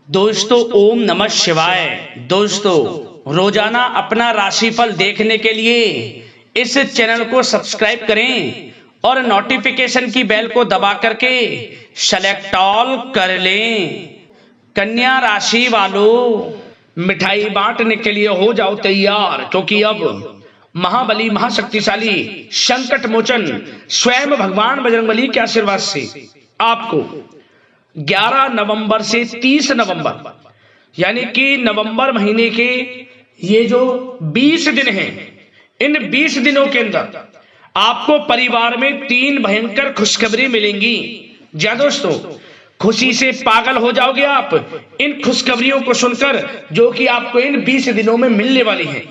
दोस्तों ओम नमः शिवाय। दोस्तों रोजाना अपना राशिफल देखने के लिए इस चैनल को सब्सक्राइब करें और नोटिफिकेशन की बेल को दबा करके सेलेक्ट ऑल कर लें। कन्या राशि वालों, मिठाई बांटने के लिए हो जाओ तैयार, क्योंकि अब महाबली महाशक्तिशाली संकट मोचन स्वयं भगवान बजरंगबली के आशीर्वाद से आपको 11 नवंबर से 30 नवंबर यानी कि नवंबर महीने के ये जो 20 दिन हैं, इन 20 दिनों के अंदर आपको परिवार में 3 भयंकर खुशखबरी मिलेंगी। जा दोस्तों, खुशी से पागल हो जाओगे आप इन खुशखबरियों को सुनकर, जो कि आपको इन 20 दिनों में मिलने वाली हैं।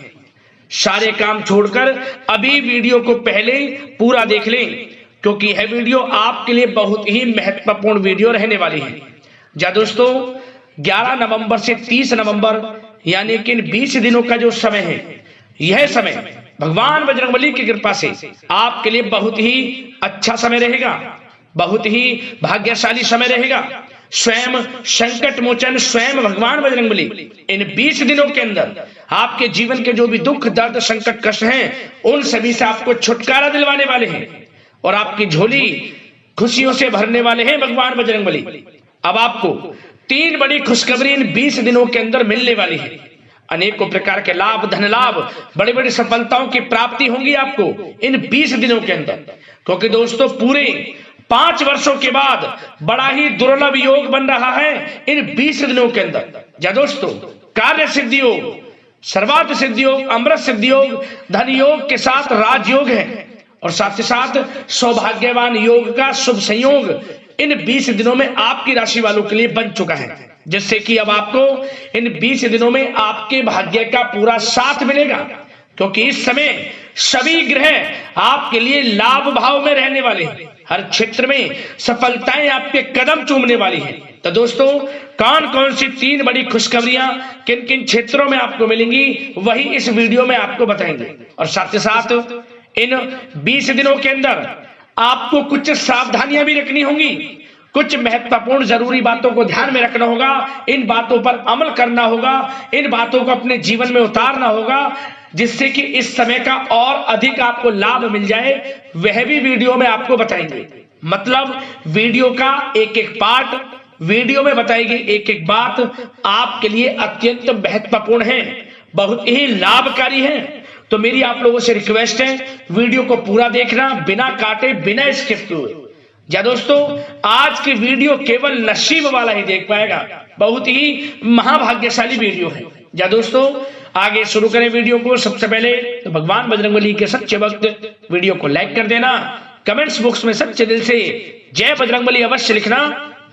सारे काम छोड़कर अभी वीडियो को पहले पूरा देख लें, क्योंकि यह वीडियो आपके लिए बहुत ही महत्वपूर्ण वीडियो रहने वाली है। जा दोस्तों, 11 नवंबर से 30 नवंबर यानी कि इन 20 दिनों का जो समय है, यह समय भगवान बजरंगबली की कृपा से आपके लिए बहुत ही अच्छा समय रहेगा, बहुत ही भाग्यशाली समय रहेगा। स्वयं संकट मोचन स्वयं भगवान बजरंगबली इन 20 दिनों के अंदर आपके जीवन के जो भी दुख दर्द संकट कष्ट हैं, उन सभी से आपको छुटकारा दिलवाने वाले हैं और आपकी झोली खुशियों से भरने वाले हैं भगवान बजरंगबली। अब आपको 3 बड़ी खुशखबरी इन 20 दिनों के अंदर मिलने वाली है। अनेकों प्रकार के लाभ, धन लाभ, बड़ी बड़ी सफलताओं की प्राप्ति होंगी आपको इन 20 दिनों के अंदर, क्योंकि दोस्तों पूरे 5 वर्षों के बाद बड़ा ही दुर्लभ योग बन रहा है इन 20 दिनों के अंदर। जा दोस्तों, कार्य सिद्धि योग, सर्वार्थ सिद्धि योग, अमृत सिद्धि योग, धन योग के साथ राजयोग है और साथ ही साथ सौभाग्यवान योग का शुभ संयोग इन 20 दिनों में आपकी राशि वालों के लिए बन चुका है, जिससे कि अब आपको इन 20 दिनों में आपके भाग्य का पूरा साथ मिलेगा, क्योंकि इस समय सभी ग्रह आपके लिए लाभ भाव में रहने वाले हैं। हर क्षेत्र में सफलताएं आपके कदम चूमने वाली हैं। तो दोस्तों, कौन कौन सी 3 बड़ी खुशखबरियां किन किन क्षेत्रों में आपको मिलेंगी, वही इस वीडियो में आपको बताएंगे। और साथ ही साथ इन 20 दिनों के अंदर आपको कुछ सावधानियां भी रखनी होंगी, कुछ महत्वपूर्ण जरूरी बातों को ध्यान में रखना होगा, इन बातों पर अमल करना होगा, इन बातों को अपने जीवन में उतारना होगा, जिससे कि इस समय का और अधिक आपको लाभ मिल जाए। वह भी वीडियो में आपको बताएंगे। मतलब वीडियो का एक एक पार्ट, वीडियो में बताई गई एक एक बात आपके लिए अत्यंत महत्वपूर्ण है, बहुत ही लाभकारी है। तो मेरी आप लोगों से रिक्वेस्ट है, वीडियो को पूरा देखना, बिना काटे बिना स्किप किए। जा दोस्तों, आज की वीडियो केवल नसीब वाला ही देख पाएगा, बहुत ही महाभाग्यशाली वीडियो है। जा दोस्तों, आगे शुरू करें वीडियो को। सबसे पहले तो भगवान बजरंगबली के सच्चे भक्त वीडियो को लाइक कर देना, कमेंट्स बॉक्स में सच्चे दिल से जय बजरंगबली अवश्य लिखना,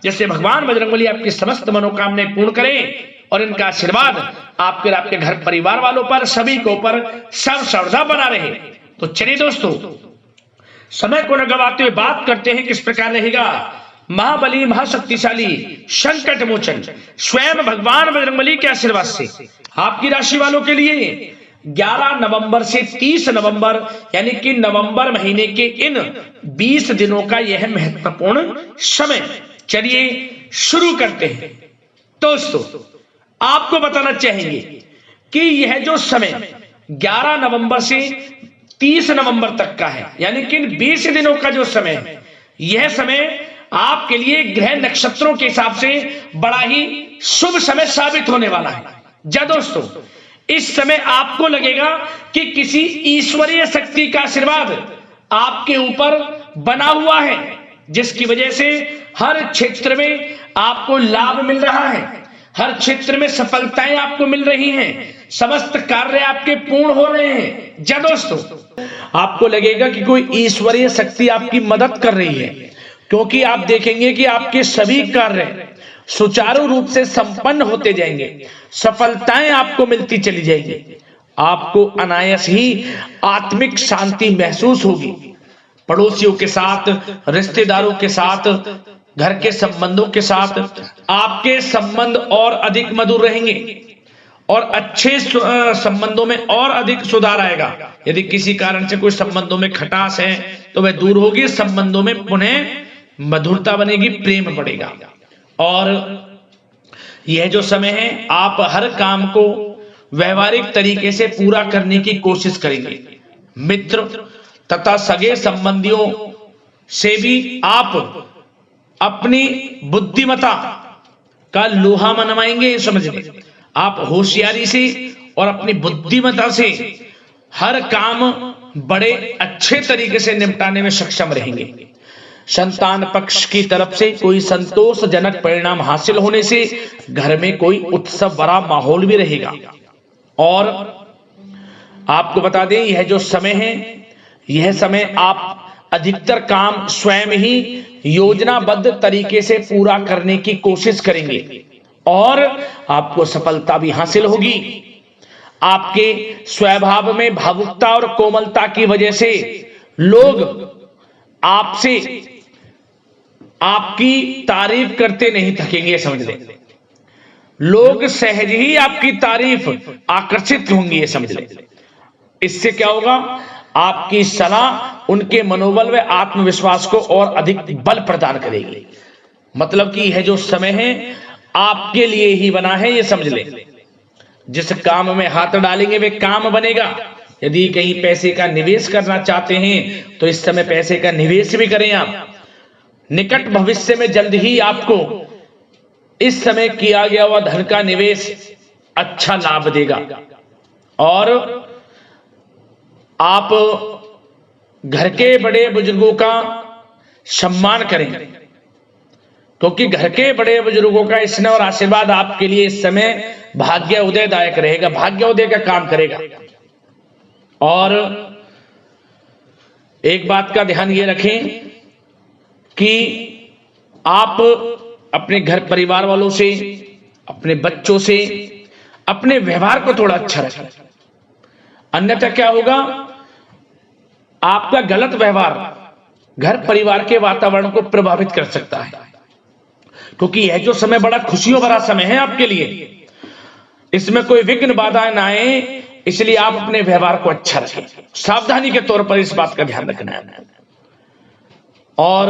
जिससे भगवान बजरंगबली आपकी समस्त मनोकामनाएं पूर्ण करें और इनका आशीर्वाद आपके आपके घर परिवार वालों पर, सभी को ऊपर सर्वदा बना रहे। तो चलिए दोस्तों, समय को न गवाते हुए बात करते हैं किस प्रकार रहेगा महाबली महाशक्तिशाली संकट मोचन स्वयं भगवान बजरंगबली के आशीर्वाद से आपकी राशि वालों के लिए 11 नवंबर से 30 नवंबर यानी कि नवंबर महीने के इन 20 दिनों का यह महत्वपूर्ण समय। चलिए शुरू करते हैं। दोस्तों, आपको बताना चाहेंगे कि यह जो समय 11 नवंबर से 30 नवंबर तक का है, यानी कि 20 दिनों का जो समय है, यह समय आपके लिए ग्रह नक्षत्रों के हिसाब से बड़ा ही शुभ समय साबित होने वाला है। जा दोस्तों, इस समय आपको लगेगा कि किसी ईश्वरीय शक्ति का आशीर्वाद आपके ऊपर बना हुआ है, जिसकी वजह से हर क्षेत्र में आपको लाभ मिल रहा है, हर क्षेत्र में सफलताएं आपको मिल रही हैं, समस्त कार्य आपके पूर्ण हो रहे हैं। जा दोस्तों, आपको लगेगा कि कोई ईश्वरीय शक्ति आपकी मदद कर रही है, क्योंकि आप देखेंगे कि आपके सभी कार्य सुचारू रूप से संपन्न होते जाएंगे, सफलताएं आपको मिलती चली जाएंगी, आपको अनायास ही आत्मिक शांति महसूस होगी। पड़ोसियों के साथ, रिश्तेदारों के साथ, घर के संबंधों के साथ आपके संबंध और अधिक मधुर रहेंगे और अच्छे संबंधों में और अधिक सुधार आएगा। यदि किसी कारण से कोई संबंधों में खटास है तो वह दूर होगी, संबंधों में पुनः मधुरता बनेगी, प्रेम बढ़ेगा। और यह जो समय है आप हर काम को व्यवहारिक तरीके से पूरा करने की कोशिश करेंगे। मित्र तथा सगे संबंधियों से भी आप अपनी बुद्धिमत्ता का लोहा मनवाएंगे। समझिए, आप होशियारी से और अपनी बुद्धिमत्ता से हर काम बड़े अच्छे तरीके से निपटाने में सक्षम रहेंगे। संतान पक्ष की तरफ से कोई संतोषजनक परिणाम हासिल होने से घर में कोई उत्सव भरा माहौल भी रहेगा। और आपको बता दें, यह जो समय है, यह समय आप अधिकतर काम स्वयं ही योजनाबद्ध तरीके से पूरा करने की कोशिश करेंगे और आपको सफलता भी हासिल होगी। आपके स्वभाव में भावुकता और कोमलता की वजह से लोग आपसे आपकी तारीफ करते नहीं थकेंगे। समझ लें, लोग सहज ही आपकी तारीफ आकर्षित होंगी, ये समझ लें। इससे क्या होगा, आपकी सलाह उनके मनोबल व आत्मविश्वास को और अधिक बल प्रदान करेगी। मतलब कि यह जो समय है आपके लिए ही बना है, ये समझ लें। जिस काम में हाथ डालेंगे वे काम बनेगा। यदि कहीं पैसे का निवेश करना चाहते हैं तो इस समय पैसे का निवेश भी करें आप। निकट भविष्य में जल्द ही आपको इस समय किया गया हुआ धन का निवेश अच्छा लाभ देगा। और आप घर के बड़े बुजुर्गों का सम्मान करें, क्योंकि घर के बड़े बुजुर्गों का स्नेह और आशीर्वाद आपके लिए इस समय भाग्य उदयदायक रहेगा, भाग्य उदय का काम करेगा। और एक बात का ध्यान ये रखें कि आप अपने घर परिवार वालों से, अपने बच्चों से अपने व्यवहार को थोड़ा अच्छा रखें। अन्यथा क्या होगा, आपका गलत व्यवहार घर परिवार के वातावरण को प्रभावित कर सकता है। क्योंकि यह जो समय बड़ा खुशियों भरा समय है आपके लिए, इसमें कोई विघ्न बाधाएं ना आए, इसलिए आप अपने व्यवहार को अच्छा रखें। सावधानी के तौर पर इस बात का ध्यान रखना है। और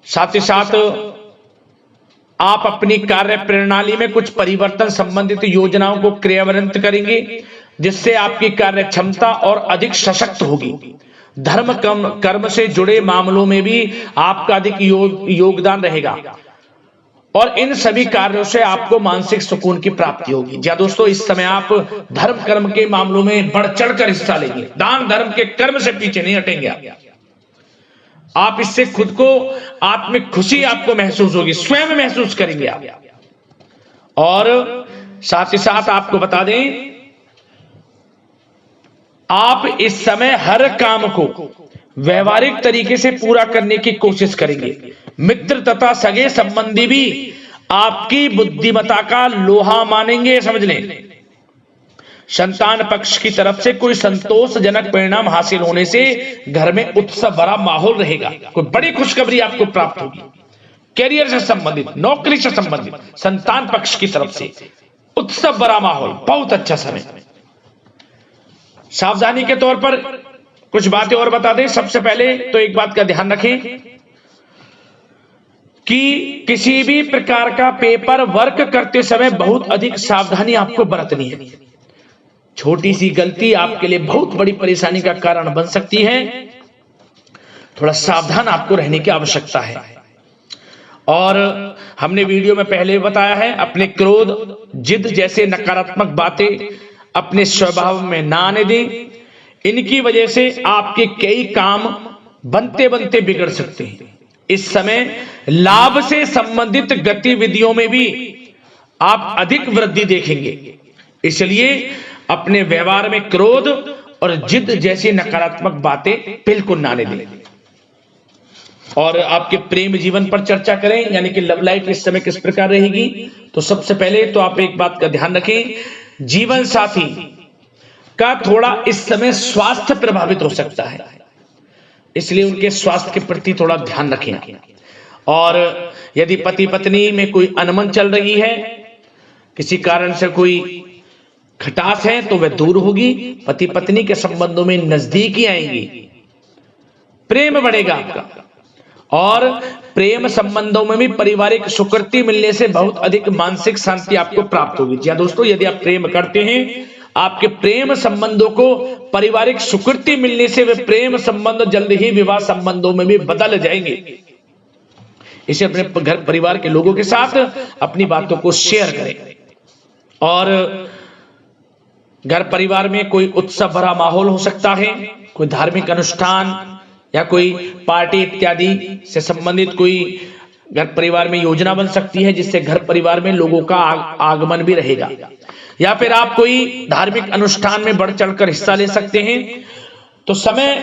साथ ही साथ आप अपनी कार्य प्रणाली में कुछ परिवर्तन संबंधित योजनाओं को क्रियान्वित करेंगे, जिससे आपकी कार्य क्षमता और अधिक सशक्त होगी। धर्म कर्म से जुड़े मामलों में भी आपका अधिक योगदान रहेगा और इन सभी कार्यों से आपको मानसिक सुकून की प्राप्ति होगी। जी दोस्तों, इस समय आप धर्म कर्म के मामलों में बढ़ चढ़कर हिस्सा लेंगे। दान धर्म के कर्म से पीछे नहीं हटेंगे आप। इससे खुद को आत्मिक खुशी आपको महसूस होगी, स्वयं महसूस करेंगे आप। और साथ ही साथ आपको बता दें, आप इस समय हर काम को व्यवहारिक तरीके से पूरा करने की कोशिश करेंगे। मित्र तथा सगे संबंधी भी आपकी बुद्धिमत्ता का लोहा मानेंगे। समझ लें, संतान पक्ष की तरफ से कोई संतोषजनक परिणाम हासिल होने से घर में उत्सव भरा माहौल रहेगा। कोई बड़ी खुशखबरी आपको प्राप्त होगी। कैरियर से संबंधित, नौकरी से संबंधित, संतान पक्ष की तरफ से उत्सव भरा माहौल, बहुत अच्छा समय। सावधानी के तौर पर कुछ बातें और बता दें। सबसे पहले तो एक बात का ध्यान रखें कि किसी भी प्रकार का पेपर वर्क करते समय बहुत अधिक सावधानी आपको बरतनी है। छोटी सी गलती आपके लिए बहुत बड़ी परेशानी का कारण बन सकती है। थोड़ा सावधान आपको रहने की आवश्यकता है। और हमने वीडियो में पहले बताया है, अपने क्रोध, जिद जैसे नकारात्मक बातें अपने स्वभाव में ना आने दें। इनकी वजह से आपके कई काम बनते बनते बिगड़ सकते हैं। इस समय लाभ से संबंधित गतिविधियों में भी आप अधिक वृद्धि देखेंगे, इसलिए अपने व्यवहार में क्रोध और जिद जैसी नकारात्मक बातें बिल्कुल ना आने दें। और आपके प्रेम जीवन पर चर्चा करें, यानी कि लव लाइफ इस समय किस प्रकार रहेगी। तो सबसे पहले तो आप एक बात का ध्यान रखें, जीवन साथी का थोड़ा इस समय स्वास्थ्य प्रभावित हो सकता है, इसलिए उनके स्वास्थ्य के प्रति थोड़ा ध्यान रखें। और यदि पति पत्नी में कोई अनबन चल रही है, किसी कारण से कोई खटास है, तो वह दूर होगी। पति पत्नी के संबंधों में नजदीकी आएंगी, प्रेम बढ़ेगा आपका। और प्रेम संबंधों में भी पारिवारिक स्वीकृति मिलने से बहुत अधिक मानसिक शांति आपको प्राप्त होगी। जी हाँ दोस्तों, यदि आप प्रेम करते हैं, आपके प्रेम संबंधों को पारिवारिक स्वीकृति मिलने से वे प्रेम संबंध जल्द ही विवाह संबंधों में भी बदल जाएंगे। इसे अपने घर परिवार के लोगों के साथ अपनी बातों को शेयर करें। और घर परिवार में कोई उत्सव भरा माहौल हो सकता है, कोई धार्मिक अनुष्ठान या कोई पार्टी इत्यादि से संबंधित कोई घर परिवार में योजना बन सकती है, जिससे घर परिवार में लोगों का आगमन भी रहेगा। या फिर आप कोई धार्मिक अनुष्ठान में बढ़ चढ़कर हिस्सा ले सकते हैं। तो समय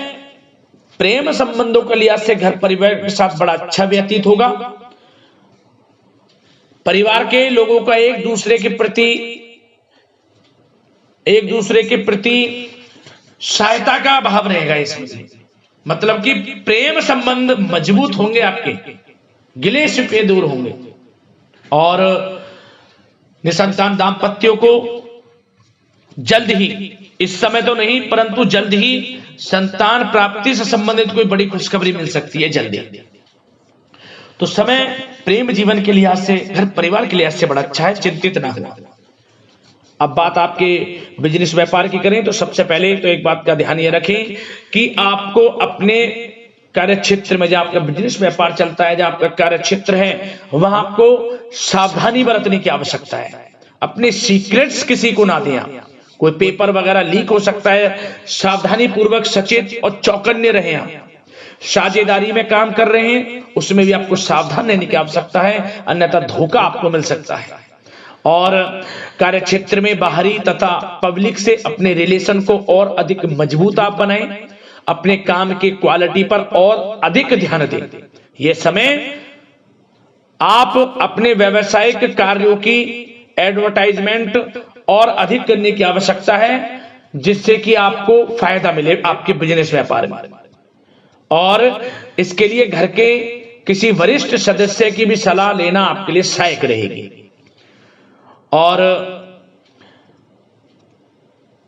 प्रेम संबंधों के लिहाज से घर परिवार के साथ बड़ा अच्छा व्यतीत होगा। परिवार के लोगों का एक दूसरे के प्रति सहायता का भाव रहेगा इसमें, मतलब कि प्रेम संबंध मजबूत होंगे, आपके गिले शिकवे दूर होंगे। और निसंतान दाम्पत्यों को जल्द ही, इस समय तो नहीं परंतु जल्द ही संतान प्राप्ति से संबंधित कोई बड़ी खुशखबरी मिल सकती है जल्दी। तो समय प्रेम जीवन के लिहाज से, घर परिवार के लिहाज से बड़ा अच्छा है, चिंतित ना हो। अब बात आपके बिजनेस व्यापार की करें तो सबसे पहले तो एक बात का ध्यान ये रखें कि आपको अपने कार्य क्षेत्र में, जहां आपका बिजनेस व्यापार चलता है, जहां आपका कार्य क्षेत्र है, वहां आपको सावधानी बरतने की आवश्यकता है। अपने सीक्रेट्स किसी को ना दें। कोई पेपर वगैरह लीक हो सकता है, सावधानी पूर्वक सचेत और चौकन्ने रहें। आप साझेदारी में काम कर रहे हैं, उसमें भी आपको सावधान रहने की आवश्यकता है, अन्यथा धोखा आपको मिल सकता है। और कार्य क्षेत्र में बाहरी तथा पब्लिक से अपने रिलेशन को और अधिक मजबूत आप बनाएं। अपने काम की क्वालिटी पर और अधिक ध्यान दें। यह समय आप अपने व्यावसायिक कार्यों की एडवर्टाइजमेंट और अधिक करने की आवश्यकता है, जिससे कि आपको फायदा मिले आपके बिजनेस व्यापार में। और इसके लिए घर के किसी वरिष्ठ सदस्य की भी सलाह लेना आपके लिए सहायक रहेगी। और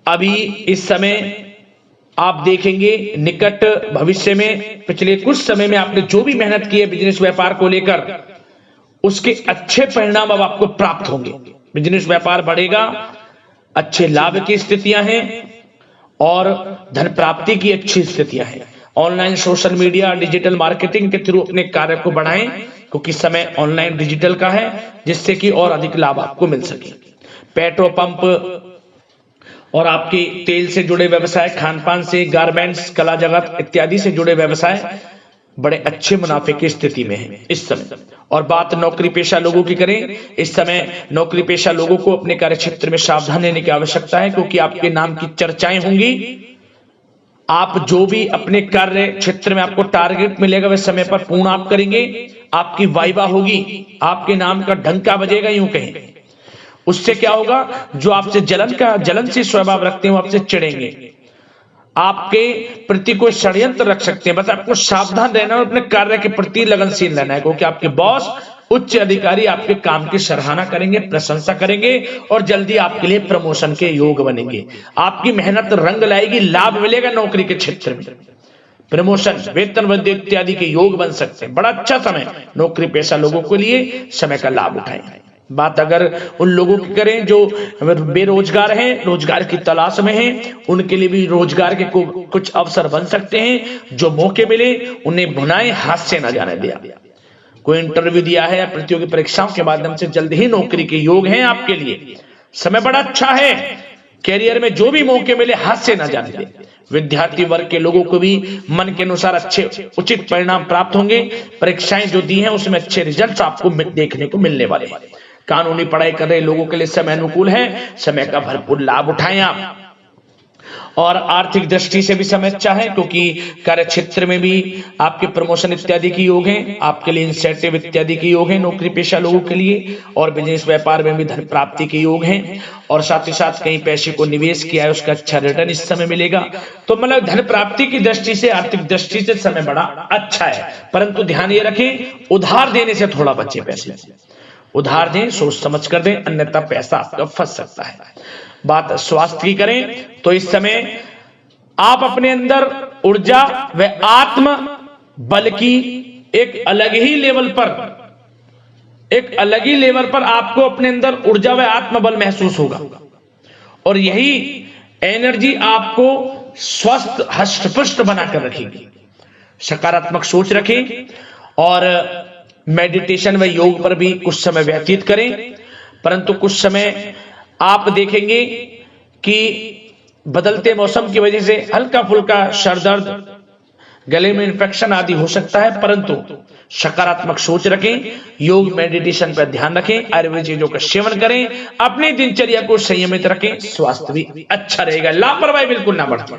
अभी इस समय आप देखेंगे निकट भविष्य में, पिछले कुछ समय में आपने जो भी मेहनत की है बिजनेस व्यापार को लेकर, उसके अच्छे परिणाम अब आपको प्राप्त होंगे। बिजनेस व्यापार बढ़ेगा, अच्छे लाभ की स्थितियां हैं और धन प्राप्ति की अच्छी स्थितियां हैं। Online social media digital marketing के थ्रू अपने कार्य को बढ़ाएं, क्योंकि समय ऑनलाइन डिजिटल का है, जिससे कि और अधिक लाभ आपको मिल सके। पेट्रोल पंप और आपके तेल से जुड़े व्यवसाय, खान पान से, गारमेंट्स, कला जगत इत्यादि से जुड़े व्यवसाय बड़े अच्छे मुनाफे की स्थिति में है इस समय। और बात नौकरी पेशा लोगों की करें, इस समय नौकरी पेशा लोगों को अपने कार्य क्षेत्र में सावधान रहने की आवश्यकता है, क्योंकि आपके नाम की चर्चाएं होंगी। आप जो भी अपने कार्य क्षेत्र में आपको टारगेट मिलेगा वह समय पर पूर्ण आप करेंगे। आपकी वाइवा होगी, आपके नाम का डंका बजेगा, यूं कहें। उससे क्या होगा, जो आपसे जलनशील स्वभाव रखते हैं वो आपसे चिढ़ेंगे, आपके प्रति कोई षड्यंत्र रख सकते हैं। बस आपको सावधान रहना और अपने कार्य के प्रति लगनशील रहना है, क्योंकि आपके बॉस, उच्च अधिकारी आपके काम की सराहना करेंगे, प्रशंसा करेंगे और जल्दी आपके लिए प्रमोशन के योग बनेंगे। आपकी मेहनत रंग लाएगी, लाभ मिलेगा नौकरी के क्षेत्र में, प्रमोशन, वेतन वृद्धि इत्यादि के योग बन सकते हैं। बड़ा अच्छा समय नौकरी पेशा लोगों के लिए, समय का लाभ उठाएं। बात अगर उन लोगों की करें जो बेरोजगार हैं, रोजगार की तलाश में हैं, उनके लिए भी रोजगार के कुछ अवसर बन सकते हैं। जो मौके मिले उन्हें भुनाएं, हाथ से न जाने दिया। कोई इंटरव्यू दिया है या प्रतियोगी परीक्षाओं के माध्यम से जल्द ही नौकरी के योग हैं आपके लिए। समय बड़ा अच्छा है, कैरियर में जो भी मौके मिले हाथ से न जाने दें। विद्यार्थी वर्ग के लोगों को भी मन के अनुसार अच्छे उचित परिणाम प्राप्त होंगे। परीक्षाएं जो दी हैं उसमें अच्छे रिजल्ट आपको देखने को मिलने वाले हैं। कानूनी पढ़ाई कर रहे लोगों के लिए समय अनुकूल है, समय का भरपूर लाभ उठाएं आप। और आर्थिक दृष्टि से भी समय अच्छा है, क्योंकि कार्य क्षेत्र में भी आपके प्रमोशन इत्यादि के योग हैं, आपके लिए इंसेंटिव इत्यादि के योग हैं नौकरी पेशा लोगों के लिए। और बिजनेस व्यापार में भी धन प्राप्ति के योग हैं, और साथ ही साथ कहीं पैसे को निवेश किया है उसका अच्छा रिटर्न इस समय मिलेगा। तो मतलब धन प्राप्ति की दृष्टि से, आर्थिक दृष्टि से समय बड़ा अच्छा है। परंतु ध्यान ये रखें, उधार देने से थोड़ा बचे। पैसे उधार दें, सोच समझ कर दें, अन्यथा पैसा आपका फंस सकता है। बात स्वास्थ्य की करें तो इस समय आप अपने अंदर ऊर्जा व आत्म बल की एक अलग ही लेवल पर आपको अपने अंदर ऊर्जा व आत्मबल महसूस होगा और यही एनर्जी आपको स्वस्थ हष्ट-पुष्ट बनाकर रखेगी। सकारात्मक सोच रखें और मेडिटेशन व योग पर भी कुछ समय व्यतीत करें, परंतु कुछ समय आप देखेंगे कि बदलते मौसम की वजह से हल्का फुल्का सर दर्द, गले में इन्फेक्शन आदि हो सकता है, परंतु सकारात्मक सोच रखें, योग मेडिटेशन पर ध्यान रखें, आयुर्वेद चीजों का सेवन करें, अपनी दिनचर्या को संयमित रखें, स्वास्थ्य भी अच्छा रहेगा। लापरवाही बिल्कुल ना बरतें।